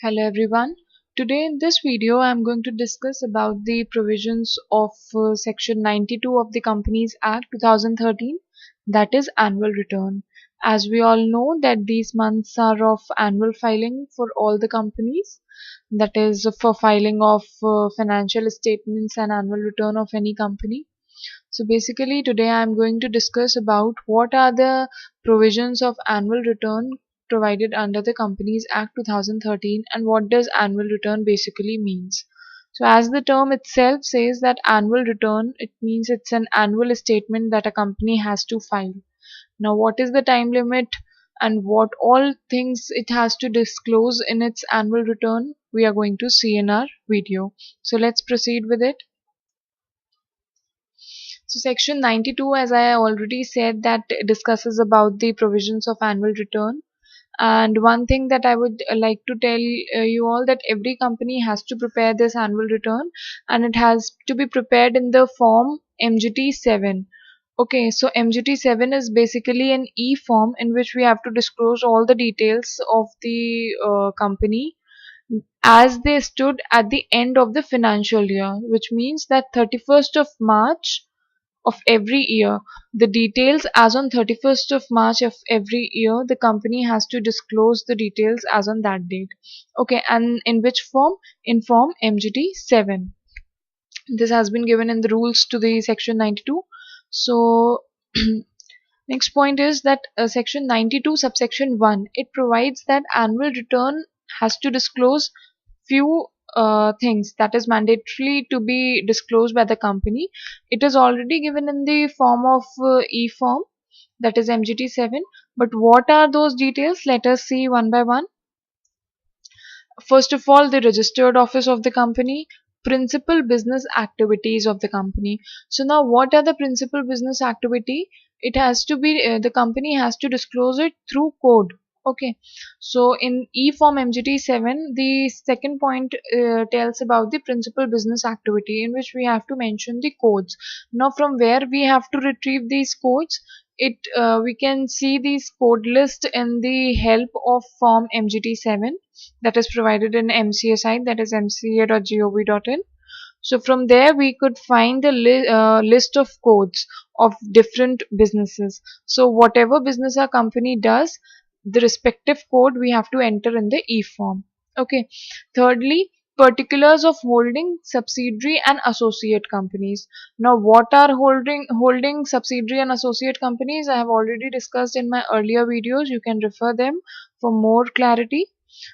Hello everyone. Today in this video I am going to discuss about the provisions of section 92 of the Companies Act 2013, that is annual return. As we all know that these months are of annual filing for all the companies, that is for filing of financial statements and annual return of any company. So basically today I am going to discuss about what are the provisions of annual return provided under the Companies Act 2013 and what does annual return basically means. So as the term itself says that annual return, it means it's an annual statement that a company has to file. Now what is the time limit and what all things it has to disclose in its annual return, we are going to see in our video. So let's proceed with it. So section 92, as I already said, that discusses about the provisions of annual return. And one thing that I would like to tell you all, that every company has to prepare this annual return and it has to be prepared in the form MGT 7. Okay, so MGT 7 is basically an e-form in which we have to disclose all the details of the company as they stood at the end of the financial year, which means that 31st of March of every year. The details as on 31st of March of every year, the company has to disclose the details as on that date. Okay, and in which form? In form MGT 7. This has been given in the rules to the section 92. So next point is that section 92 subsection 1, it provides that annual return has to disclose few things that is mandatory to be disclosed by the company. It is already given in the form of e-form, that is MGT 7, but what are those details? Let us see one by one. First of all, the registered office of the company, principal business activities of the company. So now what are the principal business activity? It has to be, the company has to disclose it through code. Okay, so in e-form MGT 7, the second point tells about the principal business activity, in which we have to mention the codes. Now from where we have to retrieve these codes? We can see these code list in the help of form MGT 7, that is provided in MCA site, that is mca.gov.in. So from there we could find the list of codes of different businesses. So whatever business our company does, the respective code we have to enter in the e-form. Okay. Thirdly, particulars of holding, subsidiary and associate companies. Now what are holding, subsidiary and associate companies? I have already discussed in my earlier videos. You can refer them for more clarity.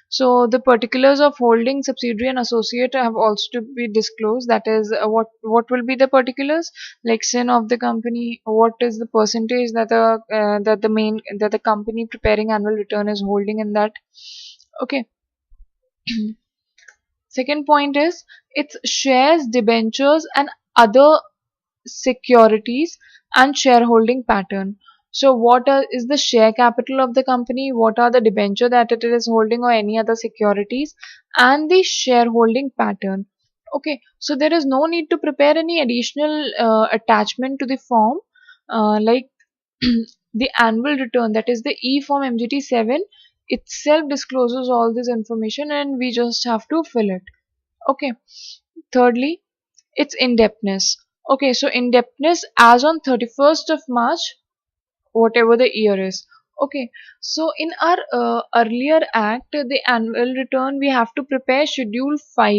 So the particulars of holding, subsidiary and associate have also to be disclosed. That is, what will be the particulars, like sin of the company, what is the percentage that the company preparing annual return is holding in that. Okay. Second point is its shares, debentures and other securities and shareholding pattern. So is the share capital of the company, what are the debenture that it is holding or any other securities, and the shareholding pattern. Okay, so there is no need to prepare any additional attachment to the form, like the annual return, that is the e-form MGT 7 itself discloses all this information and we just have to fill it. Okay. Thirdly, its indebtedness. Okay, so indebtedness as on 31st of March, whatever the year is. Okay, so in our earlier act, the annual return, we have to prepare Schedule 5.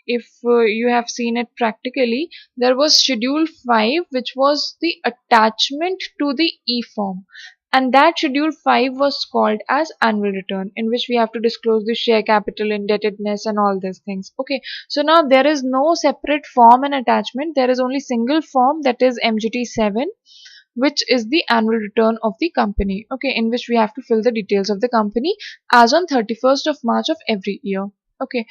If you have seen it practically, there was Schedule 5, which was the attachment to the e-form. And that Schedule 5 was called as annual return, in which we have to disclose the share capital, indebtedness, and all these things. Okay, so now there is no separate form and attachment. There is only single form, that is MGT 7, which is the annual return of the company. Okay, in which we have to fill the details of the company as on 31st of March of every year. Okay,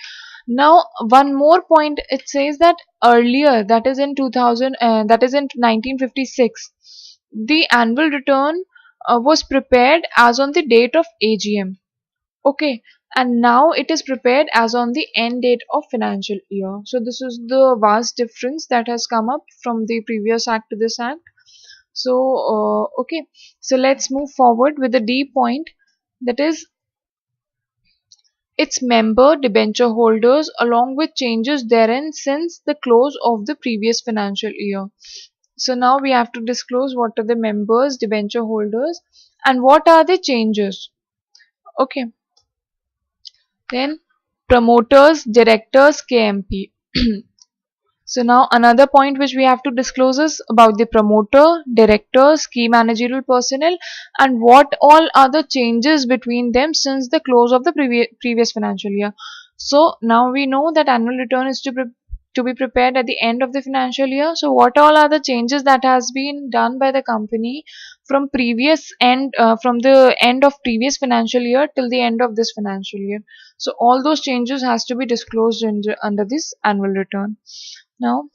now one more point, it says that earlier, that is in 2000, that is in 1956, the annual return was prepared as on the date of AGM. Okay, and now it is prepared as on the end date of financial year. So this is the vast difference that has come up from the previous act to this act. So okay, so let's move forward with the D point, that is its member debenture holders along with changes therein since the close of the previous financial year. So now we have to disclose what are the members, debenture holders, and what are the changes. Okay. Then promoters, directors, KMP. So now another point which we have to disclose is about the promoter, directors, key managerial personnel, and what all are the changes between them since the close of the previous financial year. So now we know that annual return is to be prepared at the end of the financial year. So what all are the changes that has been done by the company from the end of previous financial year till the end of this financial year. So all those changes has to be disclosed under this annual return. Now,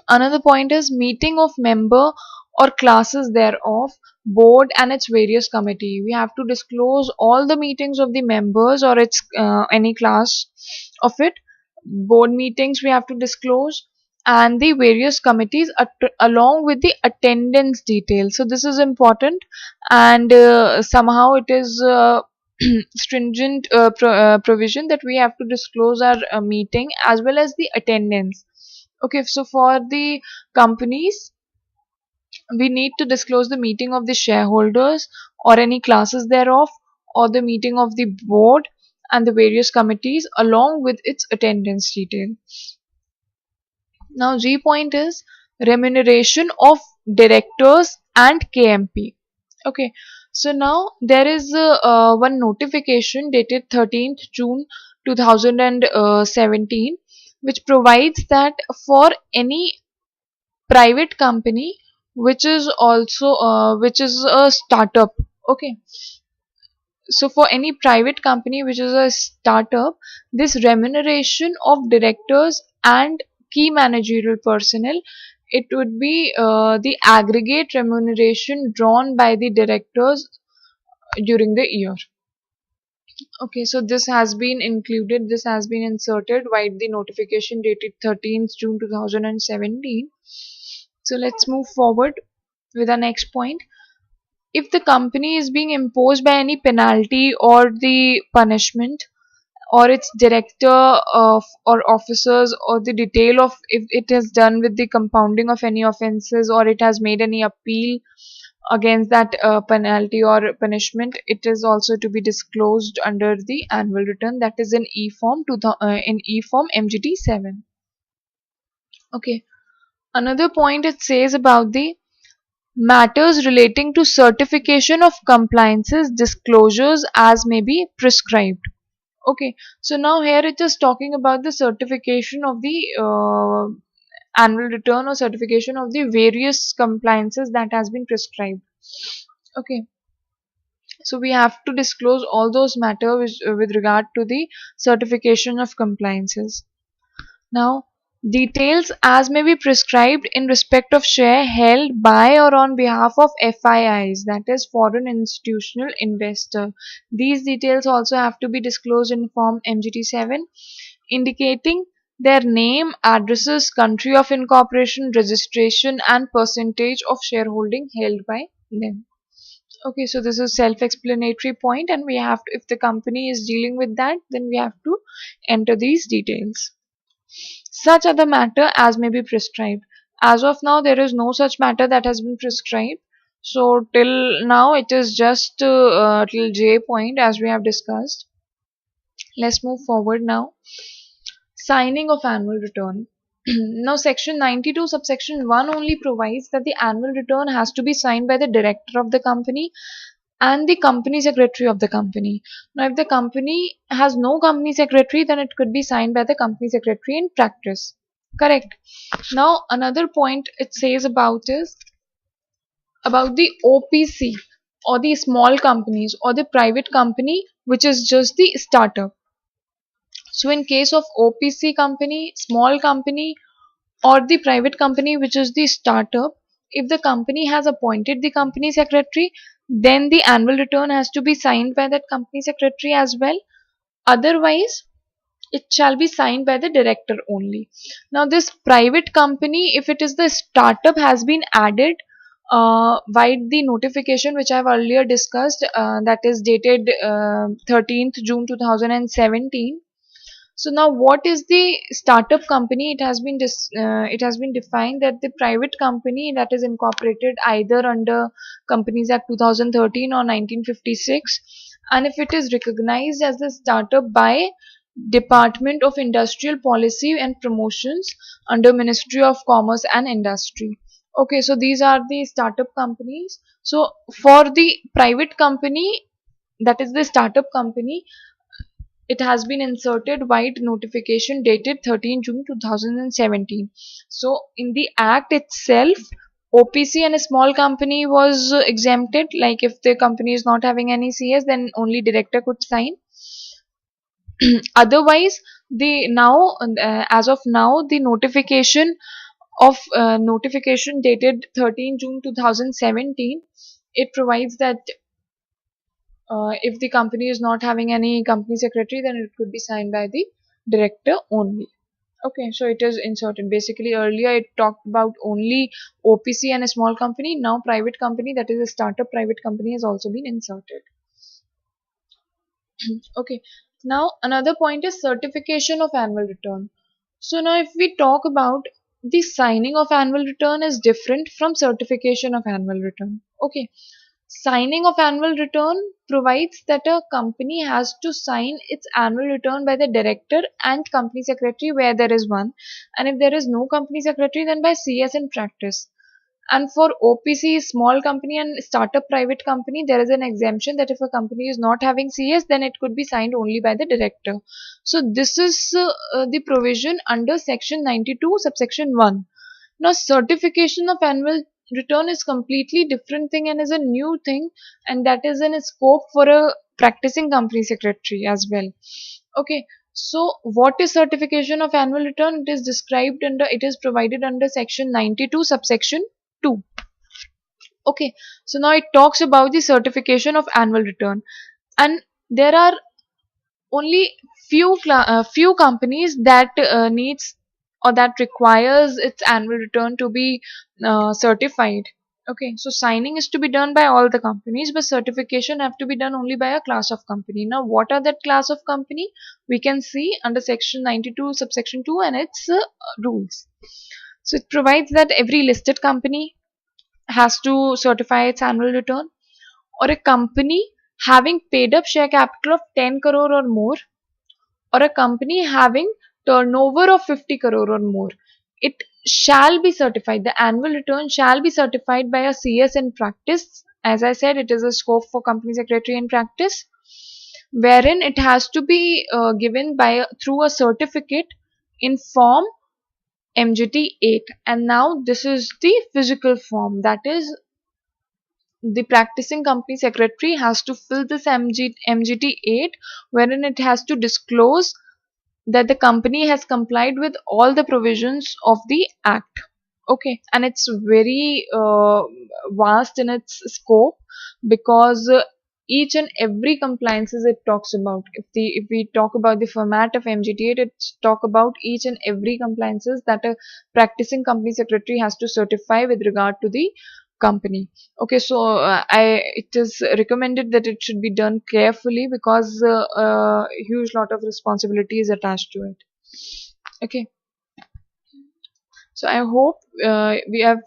another point is meeting of member or classes thereof, board and its various committee. We have to disclose all the meetings of the members or its any class of it. Board meetings we have to disclose, and the various committees along with the attendance details. So this is important, and somehow it is stringent provision that we have to disclose our meeting as well as the attendance. Okay, so for the companies, we need to disclose the meeting of the shareholders or any classes thereof, or the meeting of the board and the various committees along with its attendance detail. Now, G point is remuneration of directors and KMP. Okay, so now there is one notification dated 13th June 2017 which provides that for any private company which is a startup. Okay, so for any private company which is a startup, this remuneration of directors and key managerial personnel, it would be the aggregate remuneration drawn by the directors during the year. Okay, so this has been included, this has been inserted by the notification dated 13th June 2017. So let's move forward with our next point. If the company is being imposed by any penalty or the punishment, or its director of or officers, or the detail of if it has done with the compounding of any offences, or it has made any appeal against that penalty or punishment, it is also to be disclosed under the annual return, that is in e-form MGT 7. Okay, another point it says about the matters relating to certification of compliances disclosures as may be prescribed. Okay, so now here it is talking about the certification of the annual return or certification of the various compliances that has been prescribed. Okay, so we have to disclose all those matters with regard to the certification of compliances. Now, details as may be prescribed in respect of share held by or on behalf of FIIs, that is foreign institutional investor. These details also have to be disclosed in Form MGT 7, indicating their name, addresses, country of incorporation, registration, and percentage of shareholding held by them. Okay, so this is self-explanatory point, and we have to, if the company is dealing with that, then we have to enter these details. Such other matter as may be prescribed. As of now, there is no such matter that has been prescribed. So till now, it is just till J point as we have discussed. Let's move forward now. Signing of annual return. Now, section 92 subsection 1 only provides that the annual return has to be signed by the director of the company and the company secretary of the company. Now, if the company has no company secretary, then it could be signed by the company secretary in practice. Correct. Now, another point it says about is about the OPC, or the small companies, or the private company which is just the startup. So, in case of OPC company, small company, or the private company which is the startup, if the company has appointed the company secretary, then the annual return has to be signed by that company secretary as well. Otherwise, it shall be signed by the director only. Now, this private company, if it is the startup, has been added Vide the notification which I've earlier discussed, that is dated 13th June 2017. So now, what is the startup company? It has been defined that the private company that is incorporated either under Companies Act 2013 or 1956, and if it is recognized as a startup by Department of Industrial Policy and Promotions under Ministry of Commerce and Industry. Okay, so these are the startup companies. So for the private company, that is the startup company, it has been inserted white notification dated 13 June 2017. So in the act itself, OPC and a small company was exempted. Like if the company is not having any CS, then only director could sign. Otherwise, the now as of now, the notification dated 13 June 2017, it provides that if the company is not having any company secretary, then it could be signed by the director only. Okay, so it is inserted. Basically, earlier it talked about only OPC and a small company. Now, private company, that is a startup private company, has also been inserted. Okay, now another point is certification of annual return. So now, if we talk about the signing of annual return is different from certification of annual return. Okay, signing of annual return provides that a company has to sign its annual return by the director and company secretary where there is one, and if there is no company secretary, then by CS in practice. And for OPC, small company and startup private company, there is an exemption that if a company is not having CS, then it could be signed only by the director. So this is the provision under section 92 subsection 1. Now, certification of annual return is completely different thing and is a new thing, and that is in scope for a practicing company secretary as well. Okay, so what is certification of annual return? It is provided under section 92 subsection 2. Okay, so now it talks about the certification of annual return, and there are only few companies that needs or that requires its annual return to be certified. Okay, so signing is to be done by all the companies, but certification have to be done only by a class of company. Now, what are that class of company? We can see under section 92 subsection 2 and its rules. So it provides that every listed company has to certify its annual return, or a company having paid up share capital of 10 crore or more, or a company having turnover of 50 crore or more. It shall be certified. The annual return shall be certified by a CS in practice. As I said, it is a scope for company secretary in practice, wherein it has to be given by through a certificate in form MGT 8. And now this is the physical form, that is the practicing company secretary has to fill this MGT 8, wherein it has to disclose that the company has complied with all the provisions of the act. Okay, and it's very vast in its scope, because each and every compliances it talks about. If we talk about the format of MGT8, it's talk about each and every compliances that a practicing company secretary has to certify with regard to the company. Okay, so I it is recommended that it should be done carefully, because a huge lot of responsibility is attached to it. Okay, so I hope we have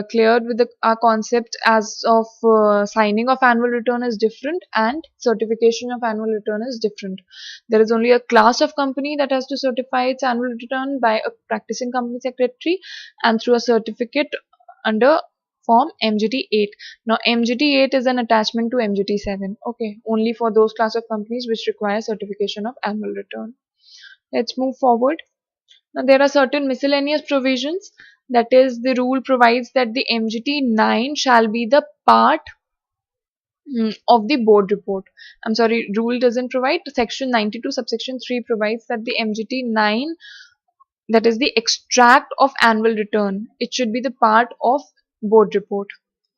cleared with our concept as of signing of annual return is different and certification of annual return is different. There is only a class of company that has to certify its annual return by a practicing company secretary and through a certificate under form MGT8. Now MGT8 is an attachment to MGT7. Okay, only for those class of companies which require certification of annual return. Let's move forward. Now, there are certain miscellaneous provisions. That is, the rule provides that the MGT 9 shall be the part of the board report. I'm sorry, rule doesn't provide. Section 92 subsection 3 provides that the MGT 9, that is the extract of annual return, it should be the part of board report.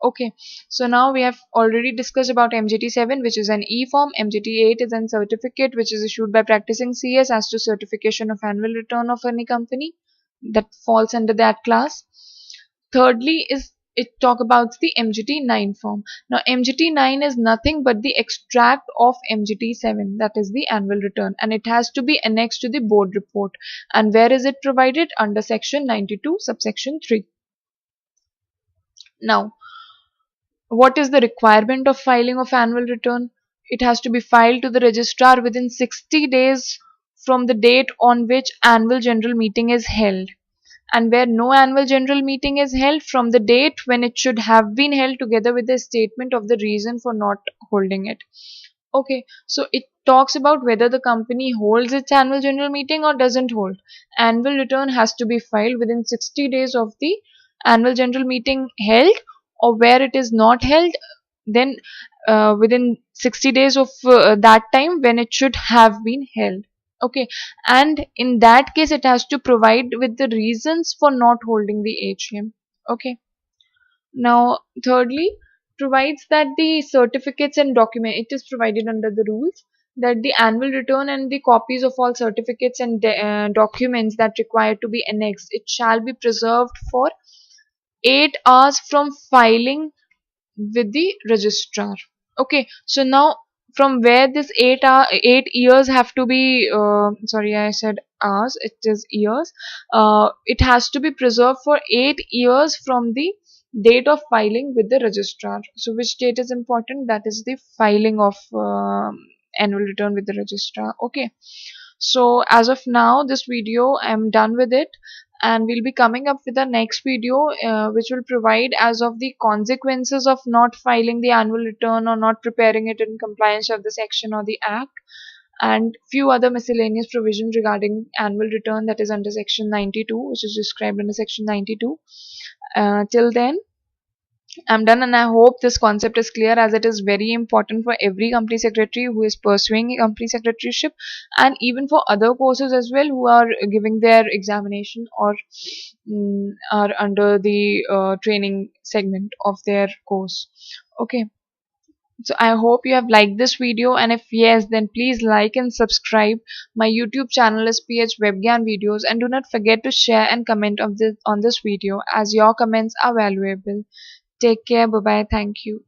Okay, so now we have already discussed about MGT7, which is an e-form. MGT8 is a certificate which is issued by practicing CS as to certification of annual return of any company that falls under that class. Thirdly is it talk about the MGT9 form. Now MGT9 is nothing but the extract of MGT7, that is the annual return, and it has to be annexed to the board report. And where is it provided? Under section 92 subsection 3. Now, what is the requirement of filing of annual return? It has to be filed to the registrar within 60 days from the date on which annual general meeting is held, and where no annual general meeting is held, from the date when it should have been held, together with a statement of the reason for not holding it. Okay, so it talks about whether the company holds its annual general meeting or doesn't hold. Annual return has to be filed within 60 days of the annual general meeting held, or where it is not held, then within 60 days of that time when it should have been held. Okay, and in that case it has to provide with the reasons for not holding the AGM. Okay, now thirdly, provides that the certificates and document, it is provided under the rules that the annual return and the copies of all certificates and documents that require to be annexed, it shall be preserved for 8 hours from filing with the registrar. Okay, so now from where this 8 years have to be, sorry, I said hours, it is years. It has to be preserved for 8 years from the date of filing with the registrar. So which date is important? That is the filing of annual return with the registrar. Okay, so as of now, this video I'm done with it, and we'll be coming up with the next video which will provide as of the consequences of not filing the annual return or not preparing it in compliance of the section or the act, and few other miscellaneous provisions regarding annual return, that is under section 92, which is described under section 92. Till then, I'm done, and I hope this concept is clear, as it is very important for every company secretary who is pursuing a company secretaryship, and even for other courses as well who are giving their examination or are under the training segment of their course. Okay, so I hope you have liked this video, and if yes, then please like and subscribe. My YouTube channel is PH Webgyan Videos, and do not forget to share and comment on this video, as your comments are valuable. Take care. Bye bye. Thank you.